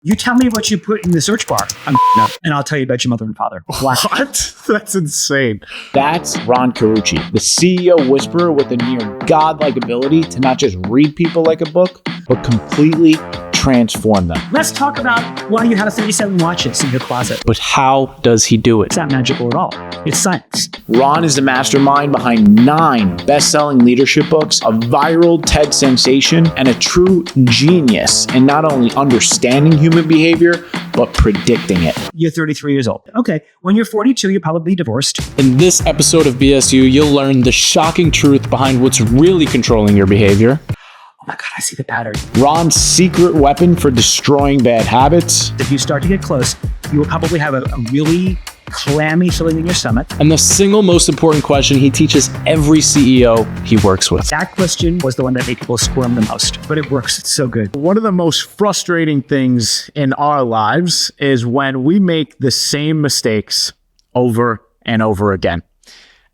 You tell me what you put in the search bar, and I'll tell you about your mother and father. What? That's insane. That's Ron Carucci, the CEO whisperer with a near godlike ability to not just read people like a book, but completely transform them. Let's talk about why you have 37 watches in your closet. But how does he do it? It's not magical at all. It's science. Ron is the mastermind behind 9 best-selling leadership books, a viral TED sensation, and a true genius in not only understanding human behavior, but predicting it. You're 33 years old. Okay. When you're 42, you're probably divorced. In this episode of BSU, you'll learn the shocking truth behind what's really controlling your behavior. Oh my God, I see the pattern. Ron's secret weapon for destroying bad habits. If you start to get close, you will probably have a really clammy feeling in your stomach. And the single most important question he teaches every CEO he works with. That question was the one that made people squirm the most, but it works. It's so good. One of the most frustrating things in our lives is when we make the same mistakes over and over again.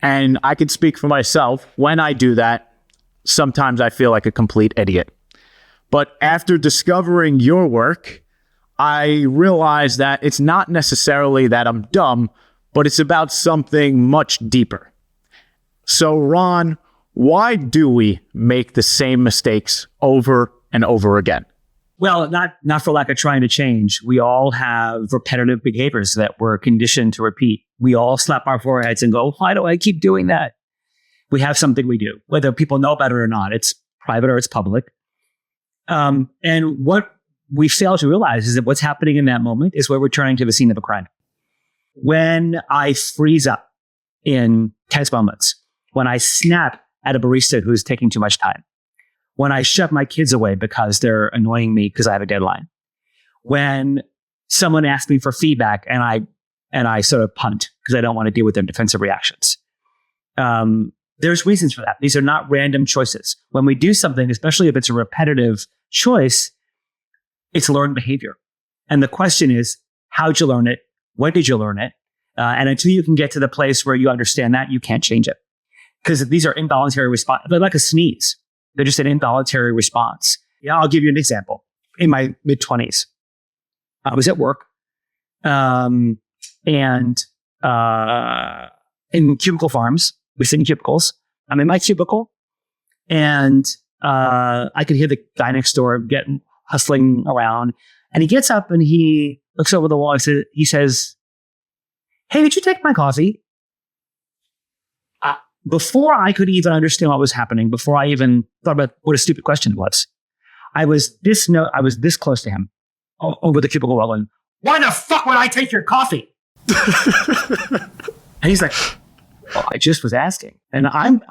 And I can speak for myself. When I do that, sometimes I feel like a complete idiot. But after discovering your work, I realized that it's not necessarily that I'm dumb, but it's about something much deeper. So, Ron, why do we make the same mistakes over and over again? Well, not for lack of trying to change. We all have repetitive behaviors that we're conditioned to repeat. We all slap our foreheads and go, why do I keep doing that? We have something we do, whether people know about it or not. It's private or it's public. And what we fail to realize is that what's happening in that moment is we're returning to the scene of a crime. When I freeze up in tense moments, when I snap at a barista who's taking too much time, when I shove my kids away because they're annoying me because I have a deadline, when someone asks me for feedback and I sort of punt because I don't want to deal with their defensive reactions. There's reasons for that. These are not random choices. When we do something, especially if it's a repetitive choice, it's learned behavior. And the question is, how'd you learn it? When did you learn it? And until you can get to the place where you understand that, you can't change it. Because these are involuntary responses. They're like a sneeze. They're just an involuntary response. Yeah, I'll give you an example. In my mid-20s, I was at work and in cubicle farms. We sit in cubicles. I'm in my cubicle, and I could hear the guy next door hustling around. And he gets up and he looks over the wall. He says, "Hey, did you take my coffee?" Before I could even understand what was happening, before I even thought about what a stupid question it was, I was this close to him over the cubicle wall, and why the fuck would I take your coffee? And he's like, well, I just was asking. And I'm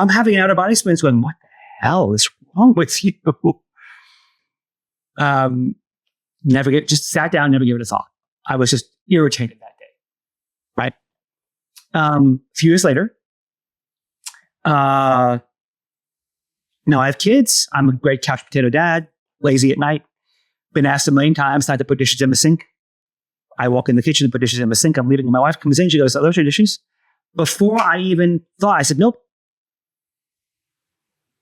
having an out-of-body experience going, what the hell is wrong with you? Just sat down, never gave it a thought. I was just irritated that day. Right? A few years later, now I have kids. I'm a great couch potato dad, lazy at night. Been asked a million times not to put dishes in the sink. I walk in the kitchen and put dishes in the sink. I'm leaving. My wife comes in. She goes, "Are those your dishes?" Before I even thought, I said, "Nope."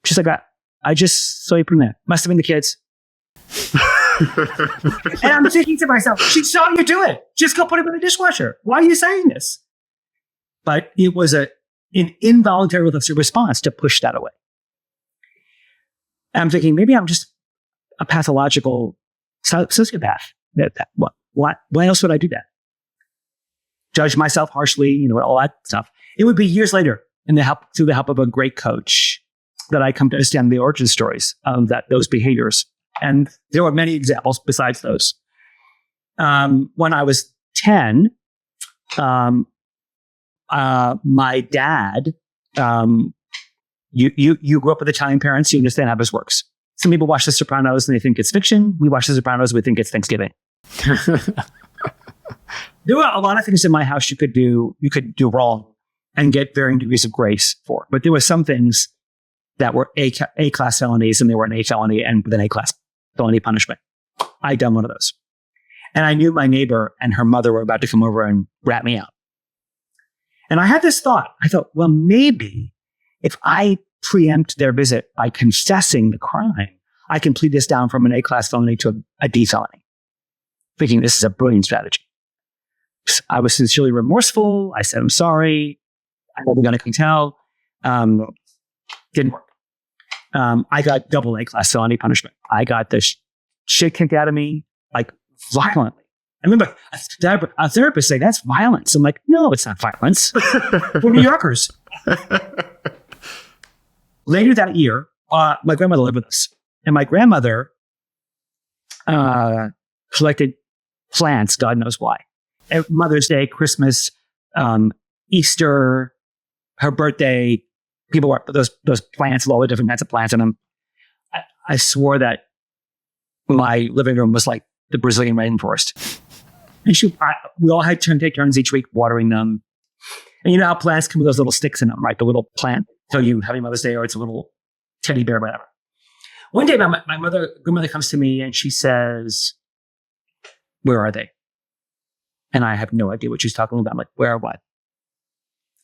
She's like, "I just saw you put them there. Must have been the kids." And I'm thinking to myself, she saw you do it. Just go put them in the dishwasher. Why are you saying this? But it was an involuntary response to push that away. And I'm thinking, maybe I'm just a pathological sociopath. Why else would I do that? Judge myself harshly, all that stuff. It would be years later, through the help of a great coach, that I come to understand the origin stories of those behaviors. And there were many examples besides those. When I was 10, my dad, you grew up with Italian parents, you understand how this works. Some people watch The Sopranos and they think it's fiction. We watch The Sopranos, we think it's Thanksgiving. There were a lot of things in my house you could do wrong and get varying degrees of grace for. But there were some things that were A-class felonies, and they were an A felony and with an A-class felony punishment. I'd done one of those. And I knew my neighbor and her mother were about to come over and rat me out. And I had this thought. I thought, well, maybe if I preempt their visit by confessing the crime, I can plead this down from an A-class felony to a D felony. thinking this is a brilliant strategy. I was sincerely remorseful. I said, I'm sorry. I hope we got a hotel. Didn't work. I got double A class felony punishment. I got the shit kicked out of me, like violently. I remember a therapist saying, that's violence. I'm like, no, it's not violence. We're New Yorkers. Later that year, my grandmother lived with us. And my grandmother collected plants, God knows why. Mother's Day, Christmas, Easter, her birthday, people were those plants with all the different kinds of plants in them. I swore that my living room was like the Brazilian rainforest. And we all had to take turns each week watering them. And you know how plants come with those little sticks in them, right? The little plant. So you have your Mother's Day, or it's a little teddy bear, whatever. One day, my grandmother comes to me and she says, where are they? And I have no idea what she's talking about. I'm like, where or what?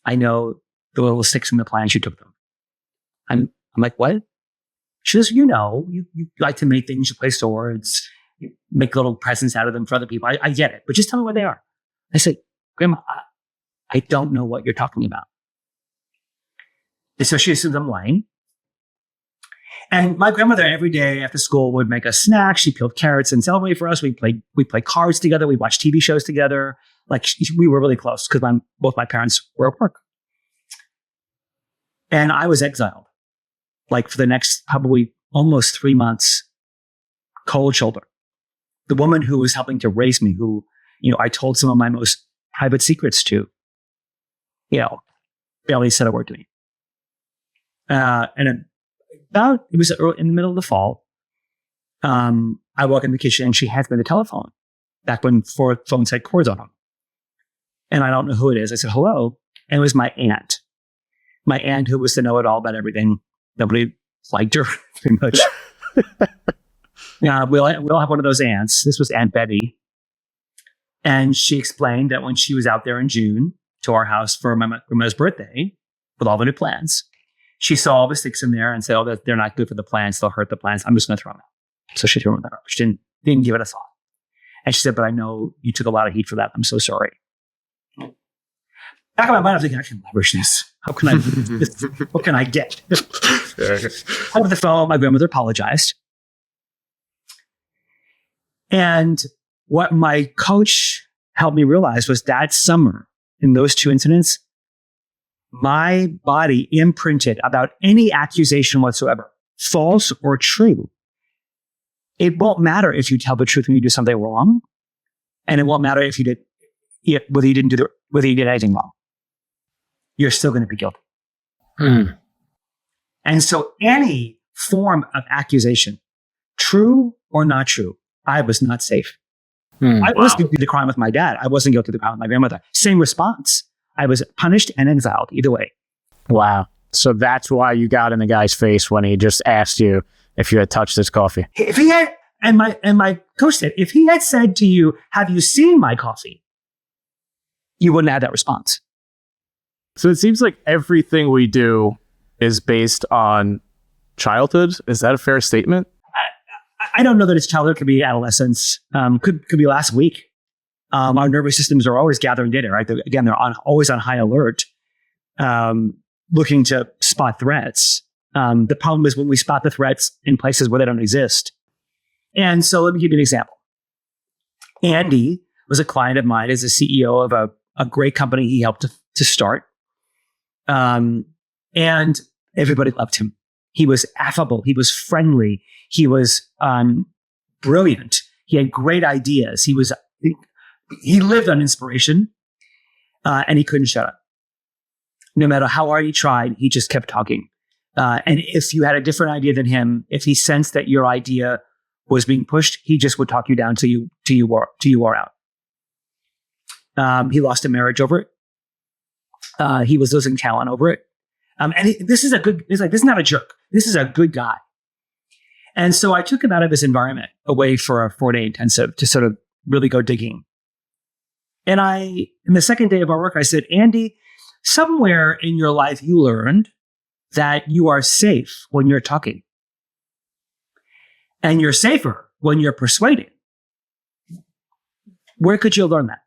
I know the little sticks in the plant, she took them. I'm like, what? She says, you like to make things, you play swords, you make little presents out of them for other people. I get it, but just tell me where they are. I said, Grandma, I don't know what you're talking about. And so she assumes I'm lying. And my grandmother every day after school would make us snacks. She peeled carrots and celery for us. We played cards together. We watched TV shows together. Like we were really close because both my parents were at work. And I was exiled, like for the next probably almost 3 months, cold shoulder. The woman who was helping to raise me, who, I told some of my most private secrets to, barely said a word to me. And it was early, in the middle of the fall. I walk in the kitchen and she hands me the telephone back when phones had cords on them. And I don't know who it is. I said, hello. And it was my aunt. My aunt, who was to know it all about everything. Nobody liked her very much. We all have one of those aunts. This was Aunt Betty. And she explained that when she was out there in June to our house for my grandmother's birthday with all the new plants, she saw all the sticks in there and said, oh, they're not good for the plants. They'll hurt the plants. I'm just going to throw them out. So she threw them out. She didn't give it a thought. And she said, but I know you took a lot of heat for that. I'm so sorry. Back in my mind, I was thinking, I can leverage this. How can I what can I get? Over the phone, my grandmother apologized. And what my coach helped me realize was that summer, in those two incidents, my body imprinted about any accusation whatsoever, false or true. It won't matter if you tell the truth when you do something wrong, and it won't matter if you did whether you did anything wrong. You're still going to be guilty. And so any form of accusation, true or not true, I was not safe. I was guilty of the crime with my dad. I wasn't guilty of the crime with my grandmother. Same response. I was punished and exiled either way. Wow. So that's why you got in the guy's face when he just asked you if you had touched his coffee. If he had, and my coach said, if he had said to you, have you seen my coffee? You wouldn't have that response. So it seems like everything we do is based on childhood. Is that a fair statement? I don't know that it's childhood. It could be adolescence. Could be last week. Our nervous systems are always gathering data, right? They're always on high alert, looking to spot threats. The problem is when we spot the threats in places where they don't exist. And so let me give you an example. Andy was a client of mine as a CEO of a great company he helped to start. And everybody loved him. He was affable. He was friendly. He was brilliant. He had great ideas. He lived on inspiration, and he couldn't shut up. No matter how hard he tried, he just kept talking. And if you had a different idea than him, if he sensed that your idea was being pushed, he just would talk you down till you wore out. He lost a marriage over it. He was losing talent over it. This is not a jerk. This is a good guy. And so I took him out of his environment away for a 4-day intensive to sort of really go digging. And in the second day of our work, I said, Andy, somewhere in your life you learned that you are safe when you're talking. And you're safer when you're persuading. Where could you learn that?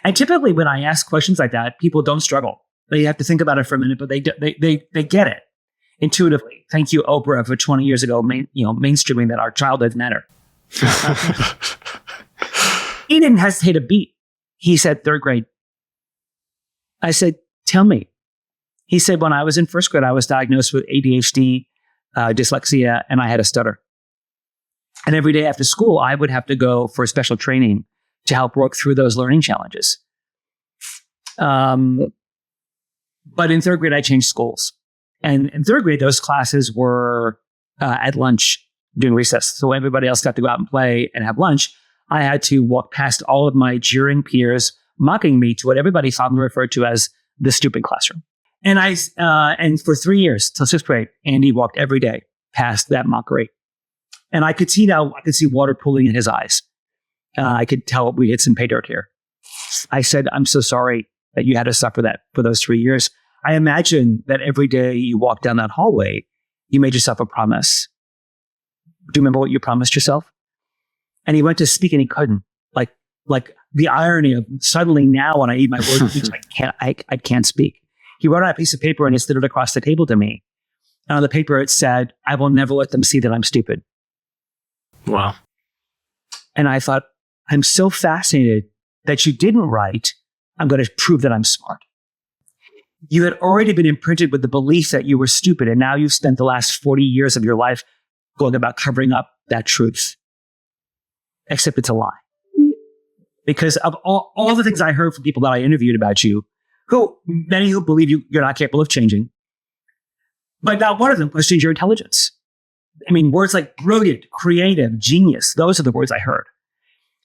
And typically when I ask questions like that, people don't struggle. They have to think about it for a minute, but they get it intuitively. Thank you, Oprah, for 20 years ago, mainstreaming that our childhoods matter. He didn't hesitate a beat. He said, 3rd grade. I said, tell me. He said, when I was in 1st grade, I was diagnosed with ADHD, dyslexia, and I had a stutter. And every day after school, I would have to go for special training to help work through those learning challenges. But in 3rd grade, I changed schools. And in 3rd grade, those classes were at lunch during recess. So everybody else got to go out and play and have lunch. I had to walk past all of my jeering peers, mocking me to what everybody fondly referred to as the stupid classroom. And and for 3 years, till 6th grade, Andy walked every day past that mockery. And I could see water pooling in his eyes. I could tell we had some pay dirt here. I said, I'm so sorry that you had to suffer that for those 3 years. I imagine that every day you walk down that hallway, you made yourself a promise. Do you remember what you promised yourself? And he went to speak and he couldn't. Like the irony of suddenly now when I eat my words, I can't speak. He wrote on a piece of paper and he slid it across the table to me. And on the paper it said, I will never let them see that I'm stupid. Wow. And I thought, I'm so fascinated that you didn't write, I'm going to prove that I'm smart. You had already been imprinted with the belief that you were stupid. And now you've spent the last 40 years of your life going about covering up that truth. Except it's a lie. Because of all the things I heard from people that I interviewed about you, many who believe you're not capable of changing, but not one of them questions your intelligence. I mean, words like brilliant, creative, genius, those are the words I heard.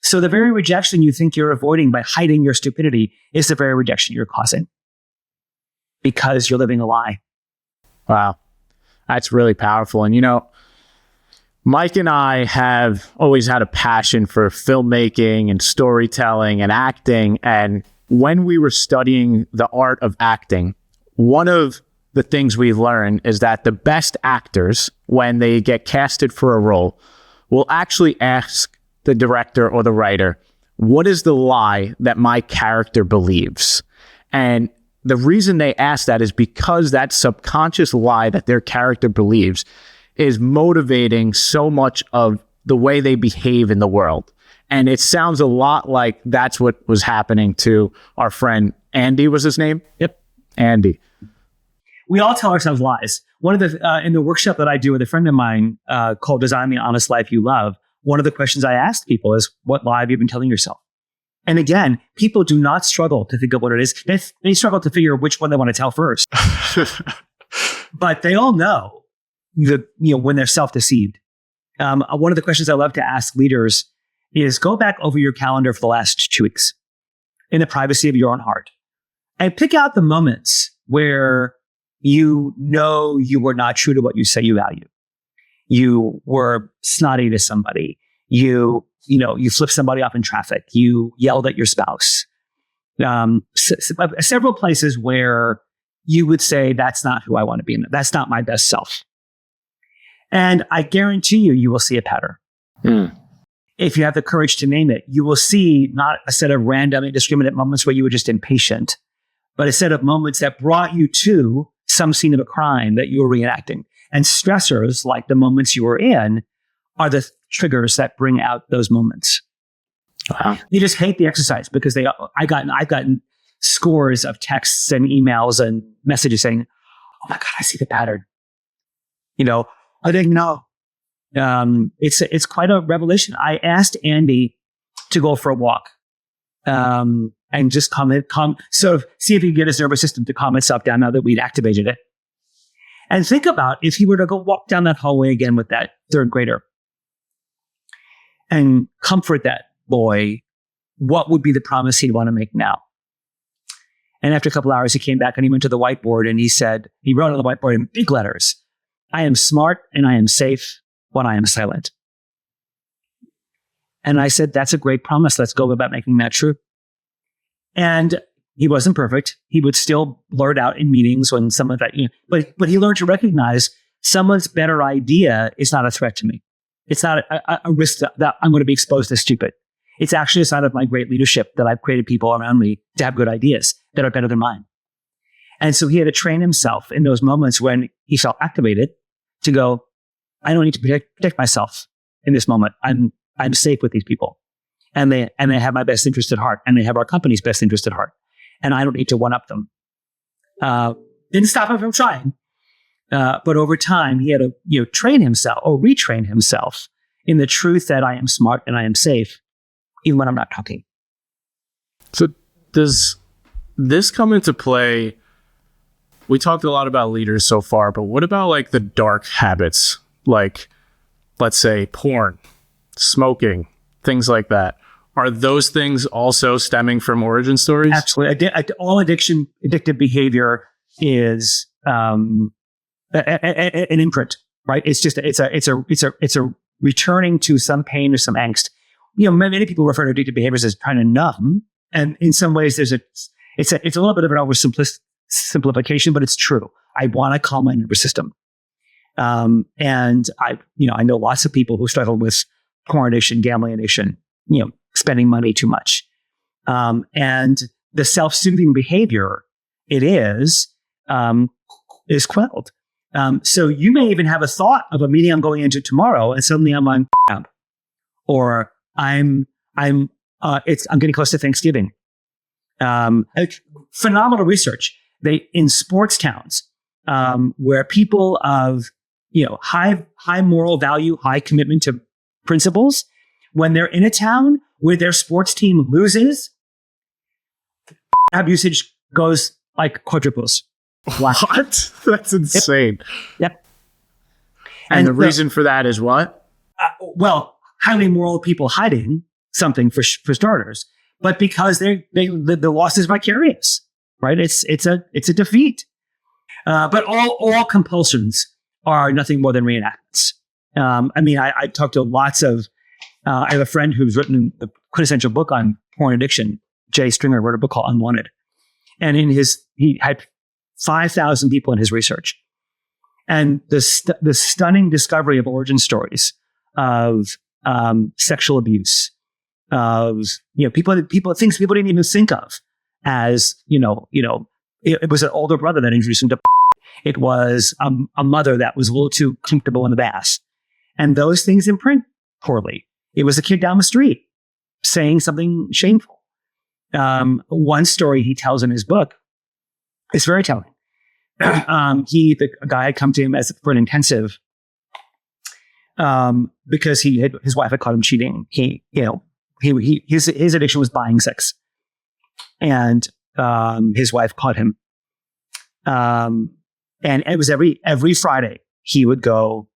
So the very rejection you think you're avoiding by hiding your stupidity is the very rejection you're causing because you're living a lie. Wow. That's really powerful. And Mike and I have always had a passion for filmmaking and storytelling and acting. And when we were studying the art of acting, one of the things we learned is that the best actors, when they get casted for a role, will actually ask the director or the writer, what is the lie that my character believes? And the reason they ask that is because that subconscious lie that their character believes is motivating so much of the way they behave in the world. And it sounds a lot like that's what was happening to our friend Andy, was his name? Yep. Andy. We all tell ourselves lies. One of the, in the workshop that I do with a friend of mine called Design the Honest Life You Love, one of the questions I ask people is, what lie have you been telling yourself? And again, people do not struggle to think of what it is. They struggle to figure which one they want to tell first. But they all know when they're self-deceived. One of the questions I love to ask leaders is go back over your calendar for the last 2 weeks in the privacy of your own heart and pick out the moments where you know you were not true to what you say you value. You were snotty to somebody. You flipped somebody off in traffic. You yelled at your spouse. Several places where you would say, that's not who I want to be. That's not my best self. And I guarantee you will see a pattern. If you have the courage to name it, you will see not a set of random, indiscriminate moments where you were just impatient, but a set of moments that brought you to some scene of a crime that you were reenacting. And stressors, like the moments you were in, are the triggers that bring out those moments. Wow. They just hate the exercise because I've gotten scores of texts and emails and messages saying, oh my God, I see the pattern. I didn't know. It's quite a revelation. I asked Andy to go for a walk, and just sort of see if he could get his nervous system to calm itself down now that we'd activated it. And think about if he were to go walk down that hallway again with that 3rd grader and comfort that boy, what would be the promise he'd want to make now? And after a couple hours, he came back and he went to the whiteboard and he wrote on the whiteboard in big letters, I am smart and I am safe when I am silent. And I said, that's a great promise. Let's go about making that true. And he wasn't perfect. He would still blurt out in meetings when some of that, but he learned to recognize someone's better idea is not a threat to me. It's not a risk that I'm going to be exposed as stupid. It's actually a sign of my great leadership that I've created people around me to have good ideas that are better than mine. And so he had to train himself in those moments when he felt activated to go, I don't need to protect myself in this moment. I'm safe with these people. And they have my best interest at heart, and they have our company's best interest at heart. And I don't need to one-up them. Didn't stop him from trying. But over time, he had to train himself or retrain himself in the truth that I am smart and I am safe, even when I'm not talking. So does this come into play? We talked a lot about leaders so far, but what about like the dark habits? Like, let's say porn, smoking, things like that. Are those things also stemming from origin stories? Absolutely. All addictive behavior is an imprint, right? It's a returning to some pain or some angst. Many people refer to addictive behaviors as trying to numb, and in some ways, it's a little bit of an oversimplification, but it's true. I want to calm my nervous system, and I know lots of people who struggle with porn addiction, gambling addiction, spending money too much, and the self-soothing behavior it is quelled. So you may even have a thought of a meeting I'm going into tomorrow, and suddenly I'm on or I'm getting close to Thanksgiving. Phenomenal research. In sports towns, where people of high moral value, high commitment to principles, when they're in a town where their sports team loses, usage goes like quadruples. What? That's insane. Yep. And the reason for that is what? Highly moral people hiding something for starters, but because the loss is vicarious, right? It's a defeat. But all compulsions are nothing more than reenactments. I talked to lots of. I have a friend who's written the quintessential book on porn addiction. Jay Stringer wrote a book called Unwanted, and he had 5,000 people in his research, and the stunning discovery of origin stories of sexual abuse, of things people didn't even think of as it was an older brother that introduced him to. It was a mother that was a little too comfortable in the bath, and those things imprint poorly. It was a kid down the street saying something shameful. One story he tells in his book is very telling. The guy had come to him for an intensive because his wife had caught him cheating. His addiction was buying sex, and his wife caught him. And it was every Friday he would go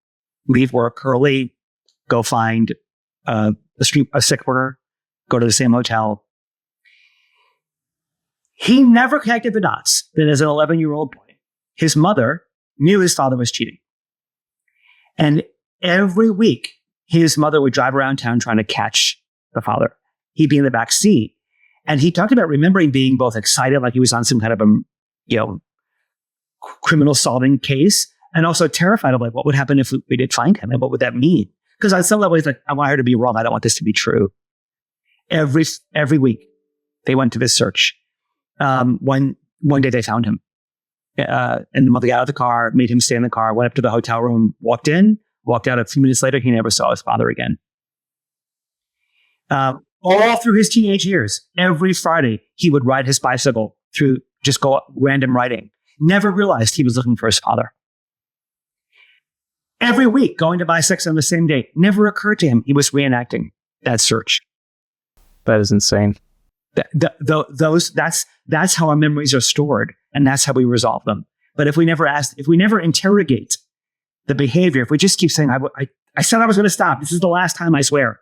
leave work early, go find a sick worker, go to the same hotel. He never connected the dots that as an 11-year-old boy, his mother knew his father was cheating. And every week, his mother would drive around town trying to catch the father. He'd be in the back seat. And he talked about remembering being both excited, like he was on some kind of criminal solving case, and also terrified of like, what would happen if we did find him? And what would that mean? Because on some level, he's like, I want her to be wrong. I don't want this to be true. Every week, they went to this search. One day they found him. And the mother got out of the car, made him stay in the car, went up to the hotel room, walked out a few minutes later. He never saw his father again. All through his teenage years, every Friday, he would ride his bicycle through, just go random riding. Never realized he was looking for his father. Every week, going to buy sex on the same day. Never occurred to him he was reenacting that search. That is insane. That's how our memories are stored, and that's how we resolve them. But if we never interrogate the behavior, if we just keep saying, I said I was going to stop, this is the last time, I swear,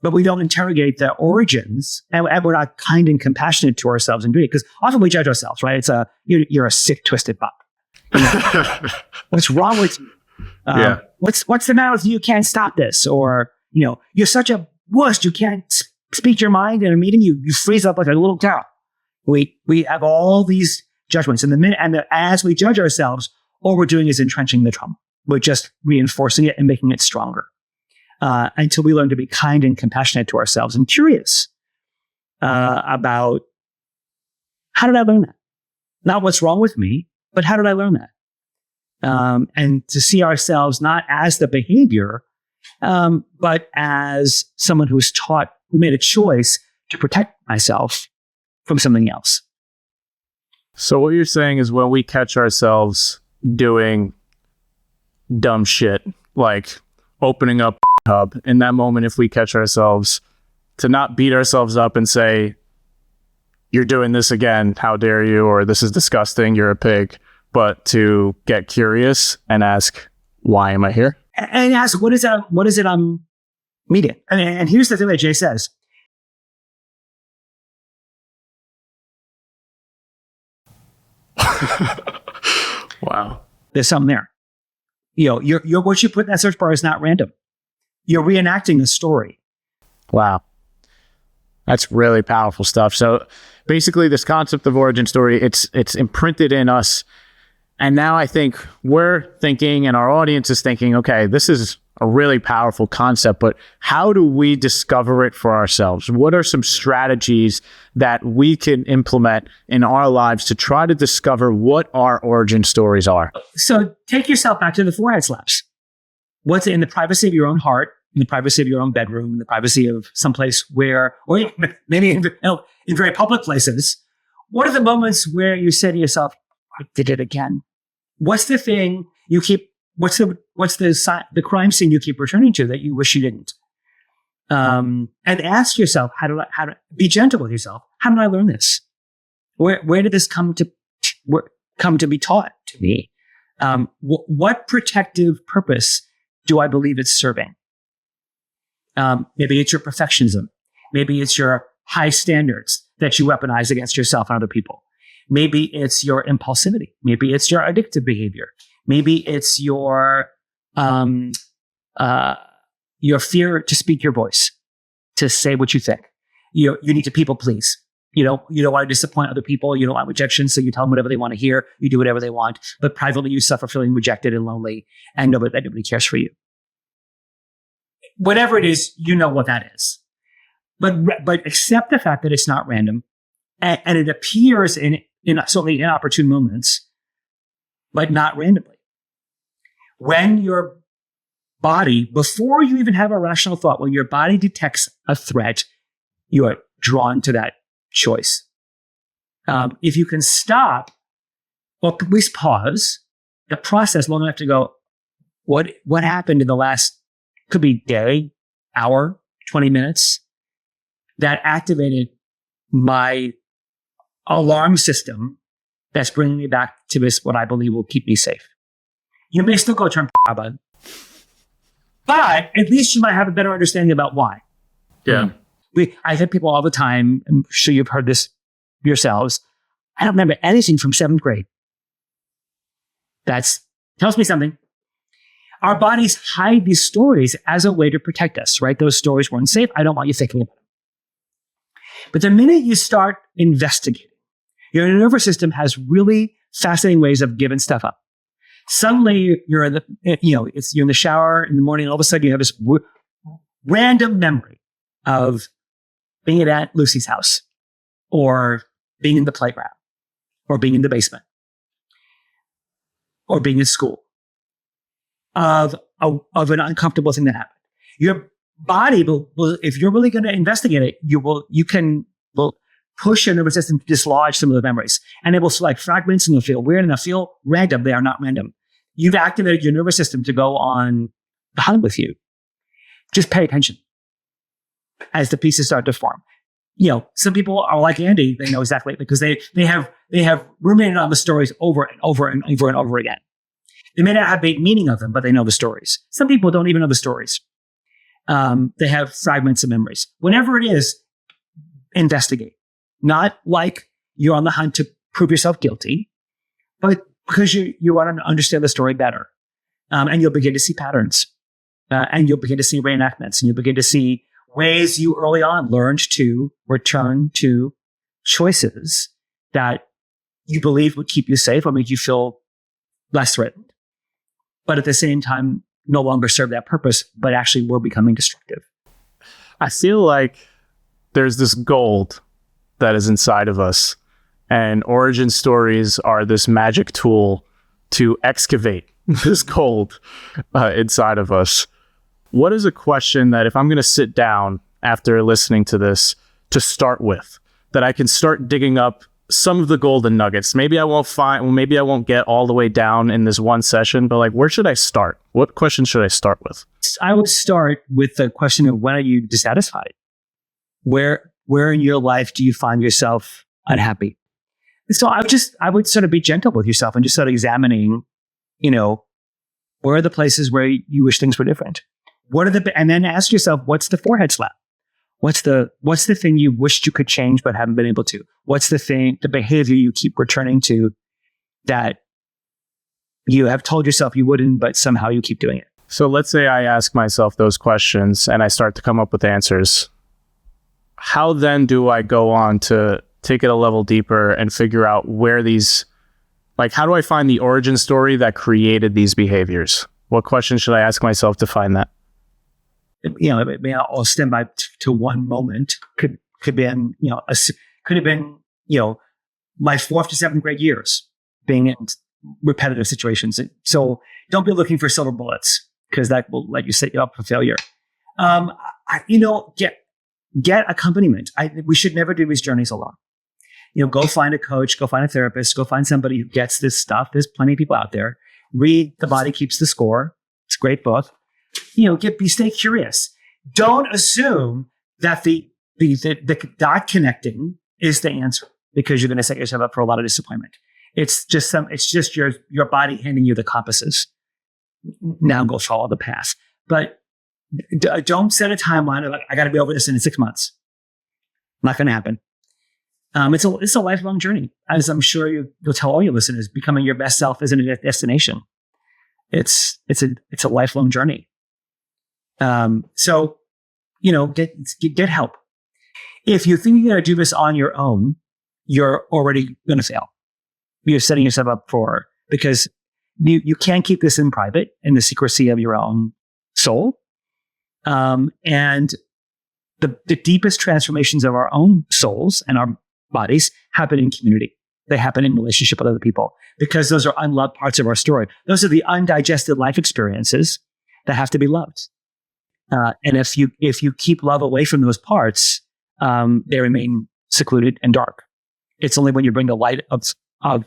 but we don't interrogate the origins, and we're not kind and compassionate to ourselves and doing it, because often we judge ourselves, right? It's you're a sick, twisted buck. What's wrong with you? Yeah. What's the matter with you? You can't stop this, or you're such a wuss. You can't speak your mind in a meeting. You freeze up like a little cow. We have all these judgments, and as we judge ourselves, all we're doing is entrenching the trauma. We're just reinforcing it and making it stronger. until we learn to be kind and compassionate to ourselves and curious about how did I learn that? Not what's wrong with me, but how did I learn that? And to see ourselves not as the behavior, but as someone who made a choice to protect myself from something else. So what you're saying is when we catch ourselves doing dumb shit, like opening up Hub, in that moment, if we catch ourselves, to not beat ourselves up and say, you're doing this again, how dare you, or this is disgusting, you're a pig, but to get curious and ask, why am I here? And ask, what is it I'm meeting? And here's the thing that Jay says. Wow. There's something there. What you put in that search bar is not random. You're reenacting a story. Wow. That's really powerful stuff. So basically this concept of origin story, it's imprinted in us. And now I think we're thinking and our audience is thinking, okay, this is a really powerful concept, but how do we discover it for ourselves? What are some strategies that we can implement in our lives to try to discover what our origin stories are? So take yourself back to the forehead slaps. What's in the privacy of your own heart, in the privacy of your own bedroom, in the privacy of someplace where, or maybe in very public places, what are the moments where you say to yourself, I did it again? What's the thing you keep, what's the crime scene you keep returning to that you wish you didn't? And ask yourself, how do be gentle with yourself? How did I learn this? Where did this come to be taught to me? What protective purpose do I believe it's serving? Maybe it's your perfectionism. Maybe it's your high standards that you weaponize against yourself and other people. Maybe it's your impulsivity. Maybe it's your addictive behavior. Maybe it's your fear to speak your voice, to say what you think. You need to people please. You don't want to disappoint other people. You don't want rejection, so you tell them whatever they want to hear. You do whatever they want, but privately you suffer feeling rejected and lonely, and nobody cares for you. Whatever it is, you know what that is. But accept the fact that it's not random, and it appears in certainly inopportune moments, but not randomly. When your body, before you even have a rational thought, when your body detects a threat, you are drawn to that choice. If you can stop, or at least pause the process long enough to go, what happened in the last, could be day, hour, 20 minutes, that activated my alarm system that's bringing me back to this, what I believe will keep me safe. You may still go turn bud, but at least you might have a better understanding about why. Yeah. I hear people all the time, I'm sure you've heard this yourselves. I don't remember anything from 7th grade. That tells me something. Our bodies hide these stories as a way to protect us, right? Those stories weren't safe. I don't want you thinking about them. But the minute you start investigating, your nervous system has really fascinating ways of giving stuff up. Suddenly you're in you're in the shower in the morning, and all of a sudden you have this random memory of being at Aunt Lucy's house, or being in the playground, or being in the basement, or being in school, of an uncomfortable thing that happened. Your body will, if you're really going to investigate it, will push your nervous system to dislodge some of the memories, and it will select fragments, and they'll feel weird, and they'll feel random. They are not random. You've activated your nervous system to go on the hunt with you. Just pay attention as the pieces start to form. Some people are like Andy. They know exactly, because they have ruminated on the stories over and over and over and over again. They may not have made meaning of them, but they know the stories. Some people don't even know the stories. They have fragments of memories. Whenever it is, investigate. Not like you're on the hunt to prove yourself guilty, but because you want to understand the story better. And you'll begin to see patterns. And you'll begin to see reenactments. And you'll begin to see ways you early on learned to return to choices that you believe would keep you safe or make you feel less threatened. But at the same time, no longer serve that purpose, but actually were becoming destructive. I feel like there's this gold that is inside of us, and origin stories are this magic tool to excavate this gold inside of us. What is a question that if I'm going to sit down after listening to this to start with, that I can start digging up some of the golden nuggets? Maybe I won't get all the way down in this one session, but like, where should I start? What question should I start with? I would start with the question of, when are you dissatisfied? Where in your life do you find yourself unhappy? So I would sort of be gentle with yourself and just start examining, where are the places where you wish things were different? And then ask yourself, what's the forehead slap? What's the thing you wished you could change but haven't been able to? What's the behavior you keep returning to that you have told yourself you wouldn't, but somehow you keep doing it? So let's say I ask myself those questions and I start to come up with answers. How then do I go on to take it a level deeper and figure out where how do I find the origin story that created these behaviors? What questions should I ask myself to find that? It may all stem back to one moment. Could have been my 4th to 7th grade years being in repetitive situations. So don't be looking for silver bullets, because that will let you set you up for failure. Get accompaniment. We should never do these journeys alone. Go find a coach, go find a therapist, go find somebody who gets this stuff. There's plenty of people out there. Read The Body Keeps the Score. It's a great book. Stay curious. Don't assume that the dot connecting is the answer, because you're going to set yourself up for a lot of disappointment. It's just your body handing you the compasses. Now go follow the path. But don't set a timeline of, I got to be over this in 6 months. Not going to happen. It's a lifelong journey. As I'm sure you'll tell all your listeners, becoming your best self isn't a destination. It's a lifelong journey. So get help. If you think you're going to do this on your own, you're already going to fail. You're setting yourself up because you can't keep this in private, in the secrecy of your own soul. And the deepest transformations of our own souls and our bodies happen in community. They happen in relationship with other people, because those are unloved parts of our story. Those are the undigested life experiences that have to be loved. And if you keep love away from those parts, they remain secluded and dark. It's only when you bring the light of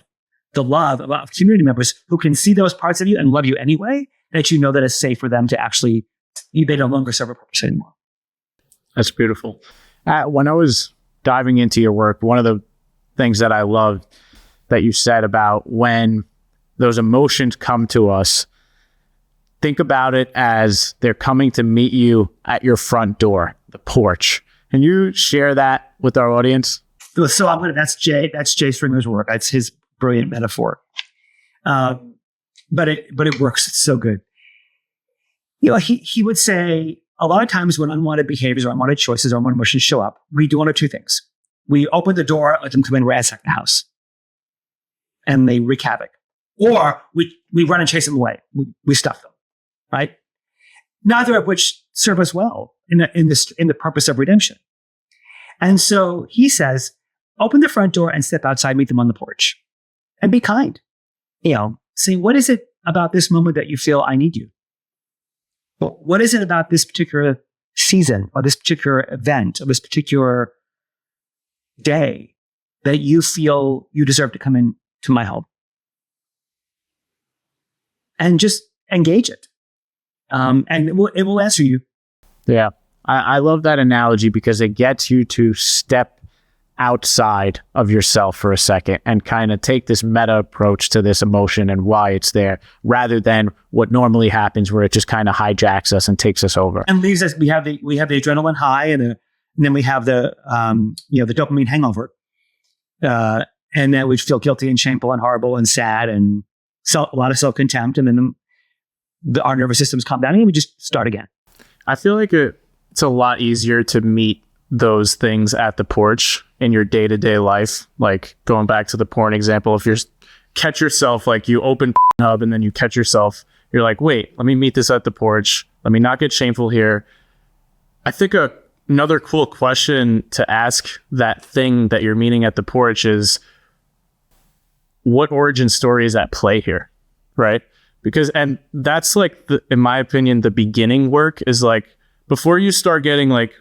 the love of community members who can see those parts of you and love you anyway, that you know that it's safe for them to actually, they no longer serve a purpose anymore. That's beautiful. When I was diving into your work, one of the things that I loved that you said about when those emotions come to us, think about it as they're coming to meet you at your front door, the porch. Can you share that with our audience? So that's Jay Stringer's work. That's his brilliant metaphor. But it works. It's so good. He would say, a lot of times when unwanted behaviors or unwanted choices or unwanted emotions show up, we do one of two things. We open the door, let them come in, ransack the house, and they wreak havoc. Or we run and chase them away. We stuff them, right? Neither of which serve us well in the purpose of redemption. And so he says, open the front door and step outside, meet them on the porch, and be kind. Say, what is it about this moment that you feel I need you? What is it about this particular season or this particular event or this particular day that you feel you deserve to come into my home? And just engage it. And it will answer you. Yeah. I love that analogy because it gets you to step outside of yourself for a second and kind of take this meta approach to this emotion and why it's there, rather than what normally happens where it just kind of hijacks us and takes us over. And leaves us, we have the adrenaline high and then we have the dopamine hangover. And then we feel guilty and shameful and horrible and sad and a lot of self-contempt. And then our nervous systems calm down and we just start again. I feel like it's a lot easier to meet those things at the porch in your day-to-day life. Like going back to the porn example, if you catch yourself, like you open Hub and then you catch yourself You're like, wait, let me meet this at the porch. Let me not get shameful here. I think another cool question to ask that thing that you're meeting at the porch is, what origin story is at play here, right? Because, and that's like, in my opinion, the beginning work is like, before you start getting like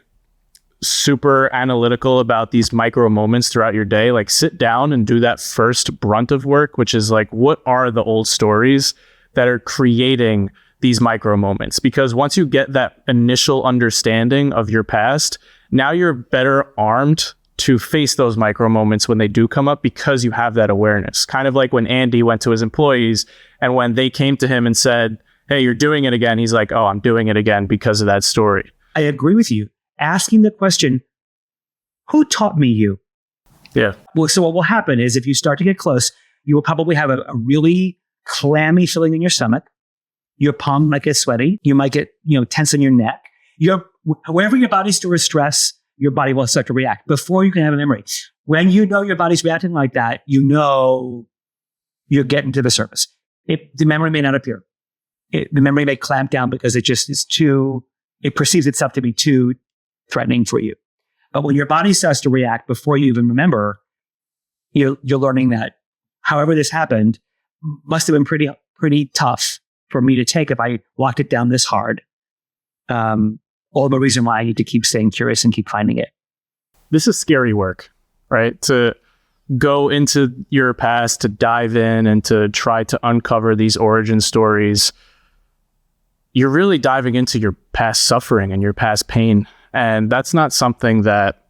super analytical about these micro moments throughout your day, like sit down and do that first brunt of work, which is like, what are the old stories that are creating these micro moments? Because once you get that initial understanding of your past, now you're better armed to face those micro moments when they do come up, because you have that awareness. Kind of like when Andy went to his employees, and when they came to him and said, hey, you're doing it again, he's like, oh, I'm doing it again because of that story. I agree with you. Asking the question, who taught me you? Yeah. Well, so what will happen is if you start to get close, you will probably have a really clammy feeling in your stomach. Your palm might get sweaty. You might get, tense in your neck. Wherever your body stores stress, your body will start to react before you can have a memory. When you know your body's reacting like that, you know you're getting to the surface. The memory may not appear. The memory may clamp down because it just is it perceives itself to be too threatening for you. But when your body starts to react before you even remember, you're learning that however this happened must have been pretty tough for me to take if I locked it down this hard. All the reason why I need to keep staying curious and keep finding it. This is scary work, right? To go into your past, to dive in and to try to uncover these origin stories. You're really diving into your past suffering and your past pain. And that's not something that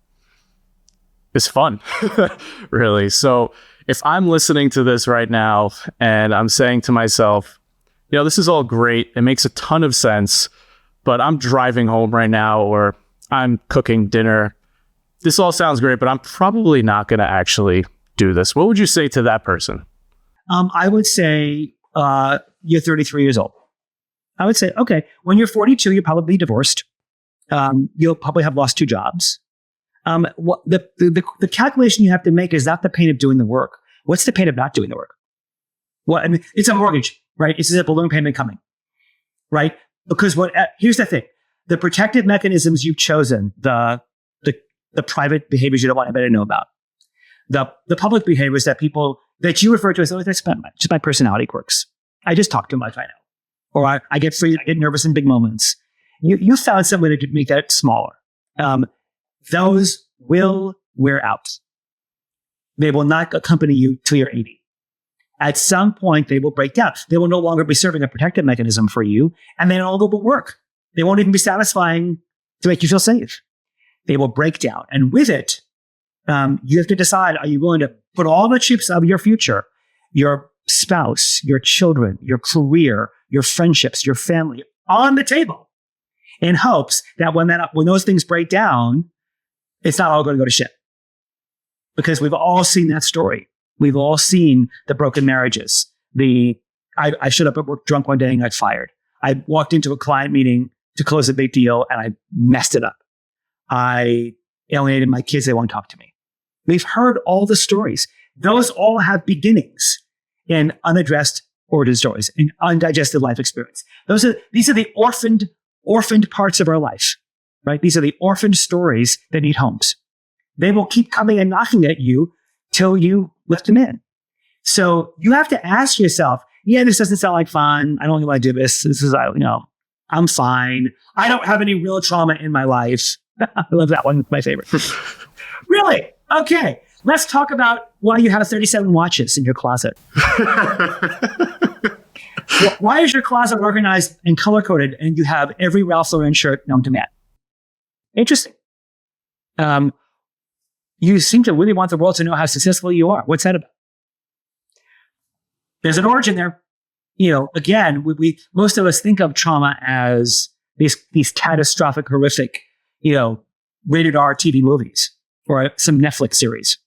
is fun, really. So if I'm listening to this right now and I'm saying to myself, this is all great. It makes a ton of sense, but I'm driving home right now, or I'm cooking dinner. This all sounds great, but I'm probably not going to actually do this. What would you say to that person? I would say you're 33 years old. I would say, okay, when you're 42, you're probably divorced. You'll probably have lost 2 jobs. The calculation you have to make is not the pain of doing the work. What's the pain of not doing the work? Well, I mean, it's a mortgage, right? It's a balloon payment coming, right? Because here's the thing: the protective mechanisms you've chosen, the private behaviors you don't want anybody to know about, the public behaviors that that you refer to as, that's just my personality quirks. I just talk too much, I know, or I get nervous in big moments. You found some way to make that smaller. Those will wear out. They will not accompany you till you're 80. At some point, they will break down. They will no longer be serving a protective mechanism for you, and they no longer will work. They won't even be satisfying to make you feel safe. They will break down. And with it, you have to decide, are you willing to put all the chips of your future, your spouse, your children, your career, your friendships, your family, on the table, in hopes that when those things break down, it's not all going to go to shit. Because we've all seen that story. We've all seen the broken marriages. I showed up at work drunk one day and got fired. I walked into a client meeting to close a big deal and I messed it up. I alienated my kids. They won't talk to me. We've heard all the stories. Those all have beginnings in unaddressed origin stories, in undigested life experience. These are the orphaned parts of our life, right? These are the orphaned stories that need homes. They will keep coming and knocking at you till you lift them in. So you have to ask yourself, this doesn't sound like fun. I don't want to do this. This is, I'm fine. I don't have any real trauma in my life. I love that one. It's my favorite. Really? Okay. Let's talk about why you have 37 watches in your closet. Why is your closet organized and color-coded and you have every Ralph Lauren shirt known to man? Interesting. You seem to really want the world to know how successful you are. What's that about? There's an origin there. Again, we most of us think of trauma as these catastrophic, horrific, rated R TV movies or some Netflix series.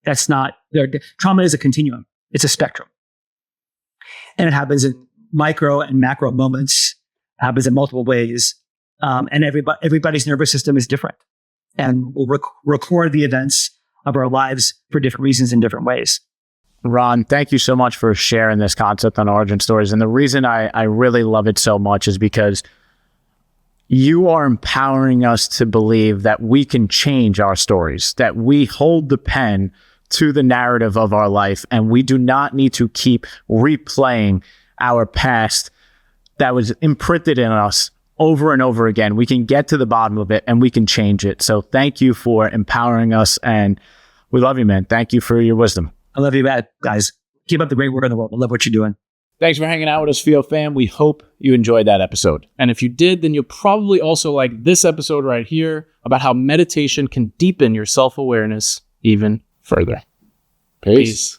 That's not there. Trauma is a continuum. It's a spectrum. And it happens in micro and macro moments. It happens in multiple ways. And everybody's nervous system is different. And we'll record the events of our lives for different reasons in different ways. Ron, thank you so much for sharing this concept on origin stories. And the reason I really love it so much is because you are empowering us to believe that we can change our stories, that we hold the pen to the narrative of our life, and we do not need to keep replaying our past that was imprinted in us over and over again. We can get to the bottom of it and we can change it. So thank you for empowering us, and we love you, man. Thank you for your wisdom. I love you, guys. Keep up the great work in the world. I love what you're doing. Thanks for hanging out with us, FIO fam. We hope you enjoyed that episode. And if you did, then you'll probably also like this episode right here about how meditation can deepen your self-awareness even further. Peace.